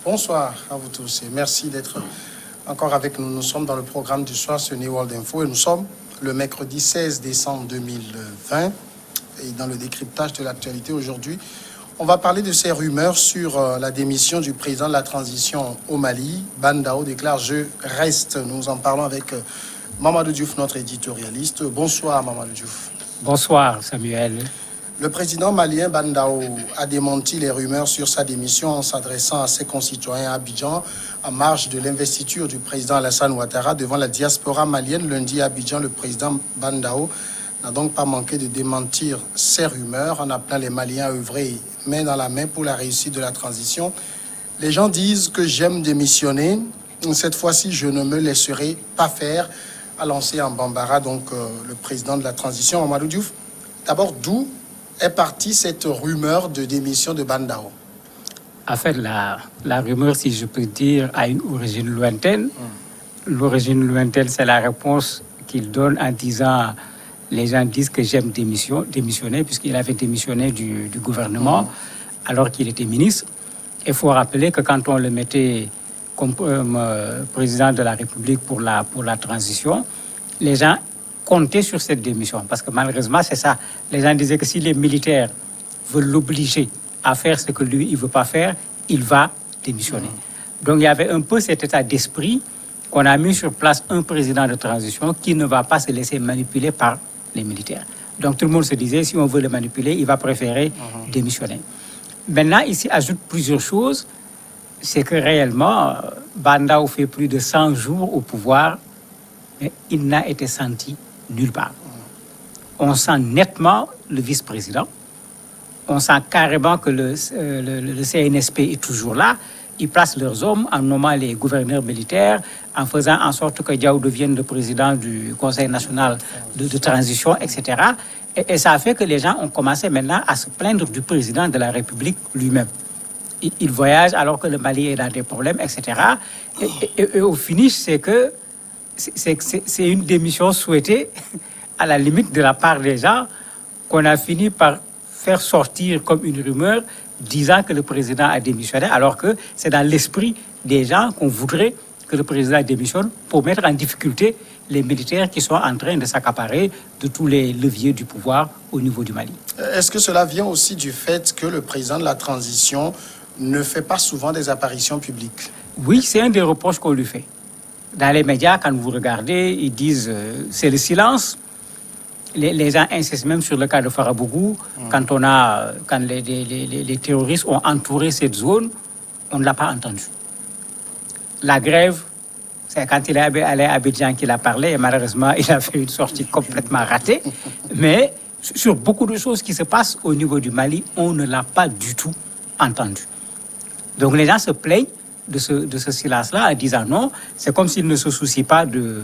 Bonsoir à vous tous et merci d'être encore avec nous. Nous sommes dans le programme du soir sur New World Info et nous sommes le mercredi 16 décembre 2020 et dans le décryptage de l'actualité aujourd'hui, on va parler de ces rumeurs sur la démission du président de la transition au Mali. Ban Dao déclare « Je reste ». Nous en parlons avec Mamadou Diouf, notre éditorialiste. Bonsoir Mamadou Diouf. Bonsoir Samuel. Le président malien Ban Dao a démenti les rumeurs sur sa démission en s'adressant à ses concitoyens à Abidjan en marge de l'investiture du président Alassane Ouattara devant la diaspora malienne. Lundi à Abidjan, le président Ban Dao n'a donc pas manqué de démentir ces rumeurs en appelant les Maliens à œuvrer main dans la main pour la réussite de la transition. Les gens disent que j'aime démissionner. Cette fois-ci, je ne me laisserai pas faire, a lancé en Bambara donc le président de la transition, Mamadou Diouf. D'abord, d'où est partie cette rumeur de démission de Ban Dao? En fait, la rumeur, si je peux dire, a une origine lointaine. L'origine lointaine, c'est la réponse qu'il donne en disant, les gens disent que j'aime démissionner, puisqu'il avait démissionné du gouvernement alors qu'il était ministre. Il faut rappeler que quand on le mettait comme président de la République pour la transition, les gens compter sur cette démission. Parce que malheureusement, c'est ça. Les gens disaient que si les militaires veulent l'obliger à faire ce que lui, il ne veut pas faire, il va démissionner. Donc, il y avait un peu cet état d'esprit qu'on a mis sur place un président de transition qui ne va pas se laisser manipuler par les militaires. Donc, tout le monde se disait, si on veut le manipuler, il va préférer démissionner. Maintenant, ici, ajoute plusieurs choses. C'est que réellement, Ban Dao fait plus de 100 jours au pouvoir, mais il n'a été senti nulle part. On sent nettement le vice-président. On sent carrément que le CNSP est toujours là. Ils placent leurs hommes en nommant les gouverneurs militaires, en faisant en sorte que Diao devienne le président du Conseil national de transition, etc. Et ça a fait que les gens ont commencé maintenant à se plaindre du président de la République lui-même. Il voyage alors que le Mali est dans des problèmes, etc. Et au finish, c'est une démission souhaitée, à la limite de la part des gens, qu'on a fini par faire sortir comme une rumeur, disant que le président a démissionné, alors que c'est dans l'esprit des gens qu'on voudrait que le président démissionne pour mettre en difficulté les militaires qui sont en train de s'accaparer de tous les leviers du pouvoir au niveau du Mali. Est-ce que cela vient aussi du fait que le président de la transition ne fait pas souvent des apparitions publiques? Oui, c'est un des reproches qu'on lui fait. Dans les médias, quand vous regardez, ils disent c'est le silence. Les gens insistent même sur le cas de Farabougou. Quand les terroristes ont entouré cette zone, on ne l'a pas entendu. La grève, c'est quand il est allé à Abidjan qu'il a parlé. Et malheureusement, il a fait une sortie complètement ratée. Mais sur beaucoup de choses qui se passent au niveau du Mali, on ne l'a pas du tout entendu. Donc les gens se plaignent de ce silence-là en disant non, c'est comme s'il ne se soucie pas de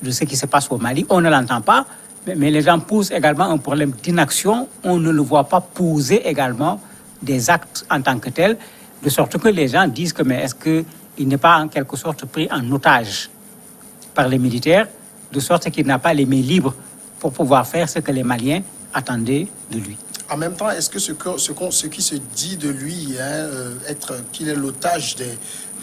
ce qui se passe au Mali. On ne l'entend pas, mais les gens posent également un problème d'inaction. On ne le voit pas poser également des actes en tant que tels, de sorte que les gens disent que mais est-ce qu'il n'est pas en quelque sorte pris en otage par les militaires, de sorte qu'il n'a pas les mains libres pour pouvoir faire ce que les Maliens attendaient de lui. En même temps, est-ce que ce qui se dit de lui, qu'il est l'otage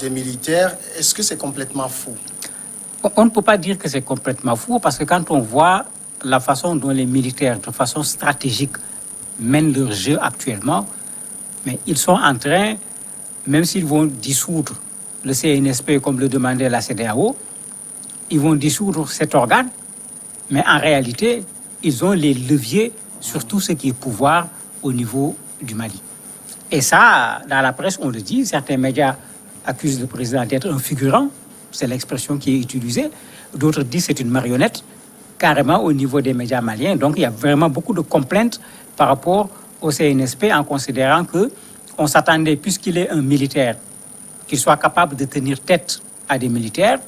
des militaires, est-ce que c'est complètement faux? On ne peut pas dire que c'est complètement faux, parce que quand on voit la façon dont les militaires, de façon stratégique, mènent leur jeu actuellement, mais ils sont en train, même s'ils vont dissoudre le CNSP comme le demandait la CEDEAO, ils vont dissoudre cet organe, mais en réalité, ils ont les leviers sur tout ce qui est pouvoir au niveau du Mali. Et ça, dans la presse, on le dit, certains médias accusent le président d'être un figurant, c'est l'expression qui est utilisée, d'autres disent c'est une marionnette, carrément au niveau des médias maliens. Donc il y a vraiment beaucoup de complaintes par rapport au CNSP en considérant qu'on s'attendait, puisqu'il est un militaire, qu'il soit capable de tenir tête à des militaires,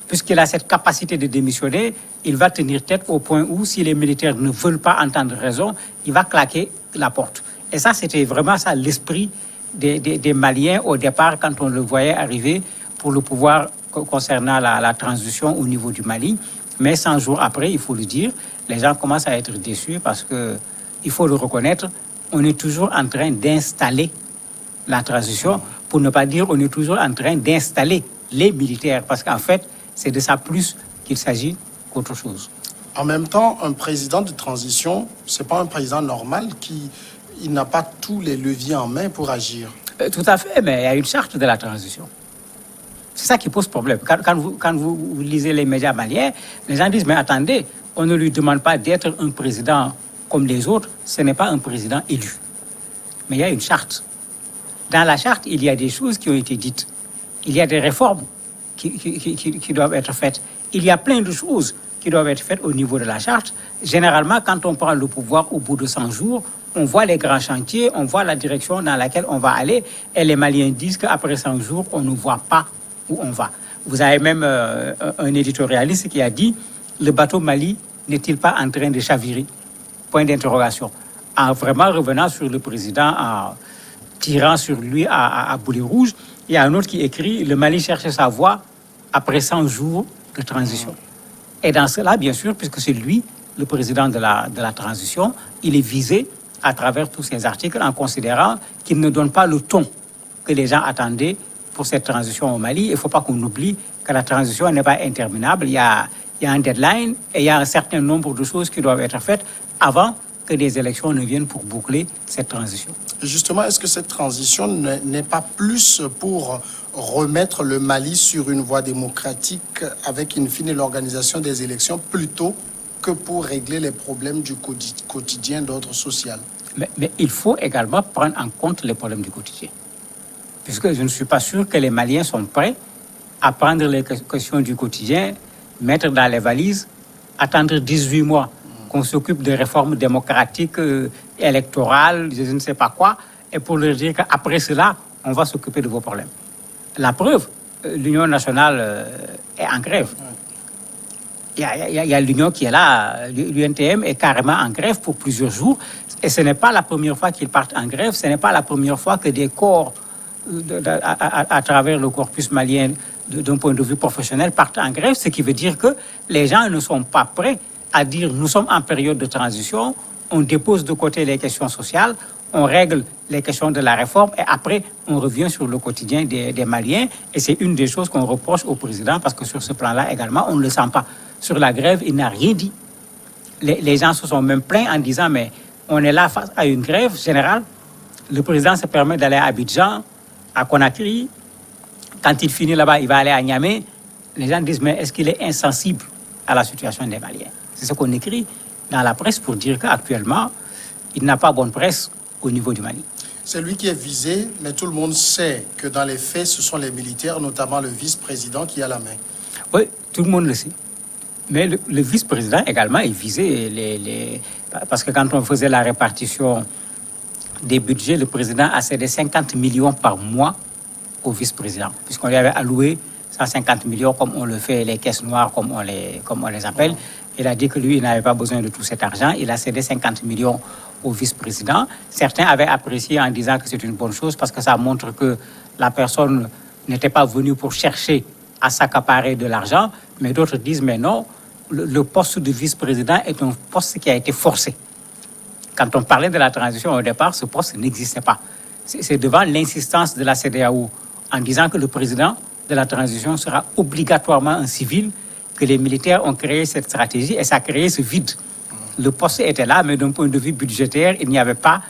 puisqu'il a cette capacité de démissionner, il va tenir tête au point où, si les militaires ne veulent pas entendre raison, il va claquer la porte. Et ça, c'était vraiment ça l'esprit des Maliens au départ, quand on le voyait arriver pour le pouvoir concernant la transition au niveau du Mali. Mais 100 jours après, il faut le dire, les gens commencent à être déçus parce que, il faut le reconnaître, on est toujours en train d'installer la transition pour ne pas dire on est toujours en train d'installer les militaires, parce qu'en fait, c'est de ça plus qu'il s'agit qu'autre chose. En même temps, un président de transition, ce n'est pas un président normal il n'a pas tous les leviers en main pour agir. Tout à fait, mais il y a une charte de la transition. C'est ça qui pose problème. Quand vous lisez les médias maliens, les gens disent, mais attendez, on ne lui demande pas d'être un président comme les autres, ce n'est pas un président élu. Mais il y a une charte. Dans la charte, il y a des choses qui ont été dites. Il y a des réformes qui doivent être faites. Il y a plein de choses qui doivent être faites au niveau de la charte. Généralement, quand on prend le pouvoir au bout de 100 jours, on voit les grands chantiers, on voit la direction dans laquelle on va aller, et les Maliens disent qu'après 100 jours, on ne voit pas où on va. Vous avez même un éditorialiste qui a dit « Le bateau Mali n'est-il pas en train de chavirer ?» Point d'interrogation. En vraiment revenant sur le président, en tirant sur lui à boulet rouge, il y a un autre qui écrit « Le Mali cherche sa voie après 100 jours de transition ». Et dans cela, bien sûr, puisque c'est lui, le président de la transition, il est visé à travers tous ces articles en considérant qu'il ne donne pas le ton que les gens attendaient pour cette transition au Mali. Il ne faut pas qu'on oublie que la transition n'est pas interminable. Il y a un deadline et il y a un certain nombre de choses qui doivent être faites avant que des élections ne viennent pour boucler cette transition. Justement, est-ce que cette transition n'est pas plus pour remettre le Mali sur une voie démocratique avec in fine l'organisation des élections plutôt que pour régler les problèmes du quotidien d'ordre social? Mais il faut également prendre en compte les problèmes du quotidien. Puisque je ne suis pas sûr que les Maliens sont prêts à prendre les questions du quotidien, mettre dans les valises, attendre 18 mois qu'on s'occupe des réformes démocratiques, électorales, je ne sais pas quoi, et pour leur dire qu'après cela, on va s'occuper de vos problèmes. La preuve, l'Union nationale est en grève. Il y a l'Union qui est là, l'UNTM est carrément en grève pour plusieurs jours. Et ce n'est pas la première fois qu'ils partent en grève, ce n'est pas la première fois que des corps, à travers le corpus malien, d'un point de vue professionnel, partent en grève, ce qui veut dire que les gens ne sont pas prêts à dire nous sommes en période de transition, on dépose de côté les questions sociales, on règle les questions de la réforme et après on revient sur le quotidien des Maliens. Et c'est une des choses qu'on reproche au président parce que sur ce plan-là également, on ne le sent pas. Sur la grève, il n'a rien dit. Les gens se sont même plaints en disant mais on est là face à une grève générale. Le président se permet d'aller à Abidjan, à Conakry. Quand il finit là-bas, il va aller à Niamey. Les gens disent mais est-ce qu'il est insensible à la situation des Maliens? C'est ce qu'on écrit dans la presse pour dire qu'actuellement, il n'a pas bonne presse au niveau du Mali. C'est lui qui est visé, mais tout le monde sait que dans les faits, ce sont les militaires, notamment le vice-président, qui a la main. Oui, tout le monde le sait. Mais le vice-président également est visé. Parce que quand on faisait la répartition des budgets, le président a cédé 50 millions par mois au vice-président, puisqu'on lui avait alloué 150 millions, comme on le fait, les caisses noires, comme on les appelle. Il a dit que lui, il n'avait pas besoin de tout cet argent. Il a cédé 50 millions au vice-président. Certains avaient apprécié en disant que c'est une bonne chose parce que ça montre que la personne n'était pas venue pour chercher à s'accaparer de l'argent. Mais d'autres disent, mais non, le poste de vice-président est un poste qui a été forcé. Quand on parlait de la transition au départ, ce poste n'existait pas. C'est devant l'insistance de la CEDEAO en disant que le président de la transition sera obligatoirement un civil que les militaires ont créé cette stratégie et ça a créé ce vide. Le poste était là, mais d'un point de vue budgétaire, il n'y avait pas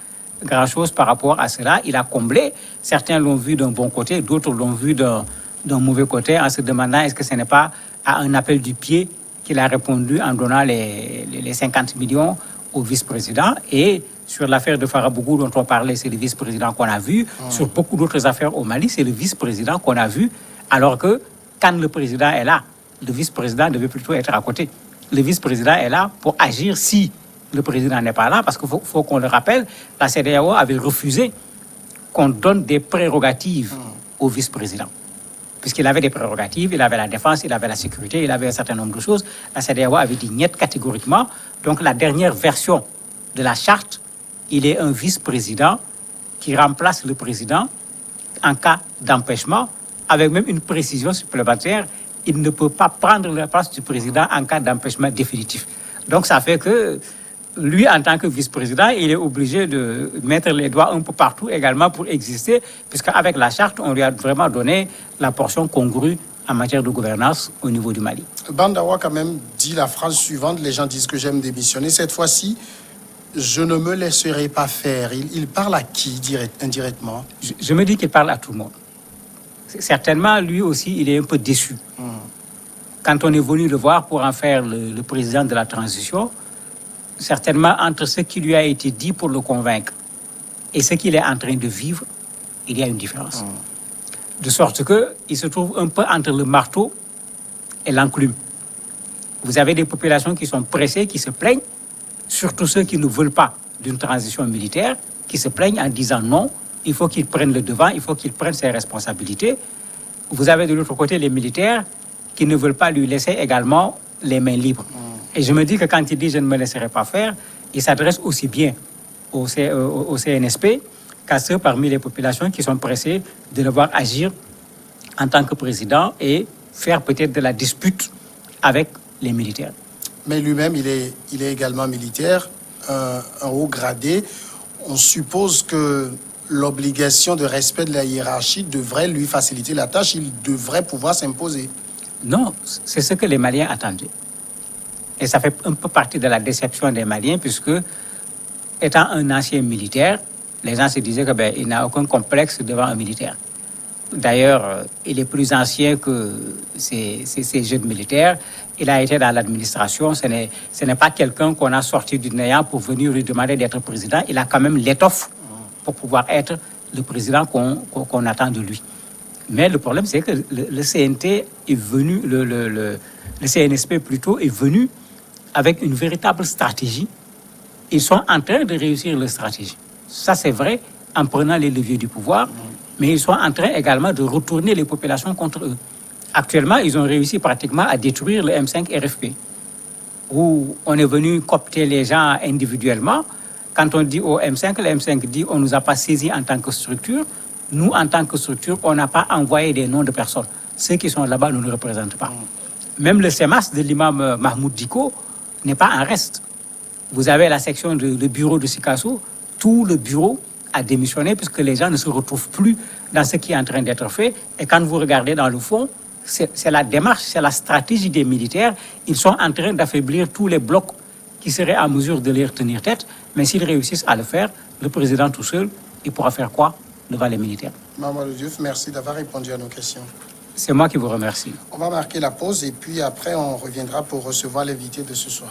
grand-chose par rapport à cela. Il a comblé. Certains l'ont vu d'un bon côté, d'autres l'ont vu d'un mauvais côté, en se demandant est-ce que ce n'est pas à un appel du pied qu'il a répondu en donnant les 50 millions au vice-président. Et sur l'affaire de Farabougou dont on parlait, c'est le vice-président qu'on a vu. Sur beaucoup d'autres affaires au Mali, c'est le vice-président qu'on a vu. Alors que quand le président est là, le vice-président devait plutôt être à côté. Le vice-président est là pour agir si le président n'est pas là, parce qu'il faut qu'on le rappelle, la CEDEAO avait refusé qu'on donne des prérogatives au vice-président. Puisqu'il avait des prérogatives, il avait la défense, il avait la sécurité, il avait un certain nombre de choses. La CEDEAO avait dit niet catégoriquement. Donc la dernière version de la charte, il est un vice-président qui remplace le président en cas d'empêchement, avec même une précision supplémentaire. Il ne peut pas prendre la place du président en cas d'empêchement définitif. Donc ça fait que lui, en tant que vice-président, il est obligé de mettre les doigts un peu partout également pour exister, puisqu'avec la charte, on lui a vraiment donné la portion congrue en matière de gouvernance au niveau du Mali. Bandawa quand même dit la phrase suivante, les gens disent que j'aime démissionner. Cette fois-ci, je ne me laisserai pas faire. Il parle à qui indirectement? Je me dis qu'il parle à tout le monde. Certainement, lui aussi, il est un peu déçu. Quand on est venu le voir pour en faire le président de la transition, certainement entre ce qui lui a été dit pour le convaincre et ce qu'il est en train de vivre, il y a une différence. De sorte qu'il se trouve un peu entre le marteau et l'enclume. Vous avez des populations qui sont pressées, qui se plaignent, surtout ceux qui ne veulent pas d'une transition militaire, qui se plaignent en disant non, il faut qu'ils prennent le devant, il faut qu'ils prennent ses responsabilités. Vous avez de l'autre côté les militaires qui ne veulent pas lui laisser également les mains libres. Et je me dis que quand il dit « je ne me laisserai pas faire », il s'adresse aussi bien au CNSP qu'à ceux parmi les populations qui sont pressés de le voir agir en tant que président et faire peut-être de la dispute avec les militaires. Mais lui-même, il est également militaire, un haut gradé. On suppose que l'obligation de respect de la hiérarchie devrait lui faciliter la tâche, il devrait pouvoir s'imposer. Non, c'est ce que les Maliens attendaient. Et ça fait un peu partie de la déception des Maliens, puisque, étant un ancien militaire, les gens se disaient qu'il n'a aucun complexe devant un militaire. D'ailleurs, il est plus ancien que ces jeunes militaires. Il a été dans l'administration. Ce n'est pas quelqu'un qu'on a sorti du néant pour venir lui demander d'être président. Il a quand même l'étoffe pour pouvoir être le président qu'on attend de lui. Mais le problème, c'est que le CNT est venu, le CNSP plutôt, est venu avec une véritable stratégie. Ils sont en train de réussir leur stratégie. Ça, c'est vrai, en prenant les leviers du pouvoir, mais ils sont en train également de retourner les populations contre eux. Actuellement, ils ont réussi pratiquement à détruire le M5 RFP, où on est venu coopter les gens individuellement. Quand on dit au M5, le M5 dit on ne nous a pas saisis en tant que structure. Nous, en tant que structure, on n'a pas envoyé des noms de personnes. Ceux qui sont là-bas ne nous représentent pas. Même le CEMAS de l'imam Mahmoud Diko n'est pas en reste. Vous avez la section de bureau de Sikasso, tout le bureau a démissionné puisque les gens ne se retrouvent plus dans ce qui est en train d'être fait. Et quand vous regardez dans le fond, c'est la démarche, c'est la stratégie des militaires. Ils sont en train d'affaiblir tous les blocs qui seraient en mesure de les tenir tête. Mais s'ils réussissent à le faire, le président tout seul, il pourra faire quoi devant les militaires? Mamadou Diouf, merci d'avoir répondu à nos questions. C'est moi qui vous remercie. On va marquer la pause et puis après on reviendra pour recevoir l'invité de ce soir.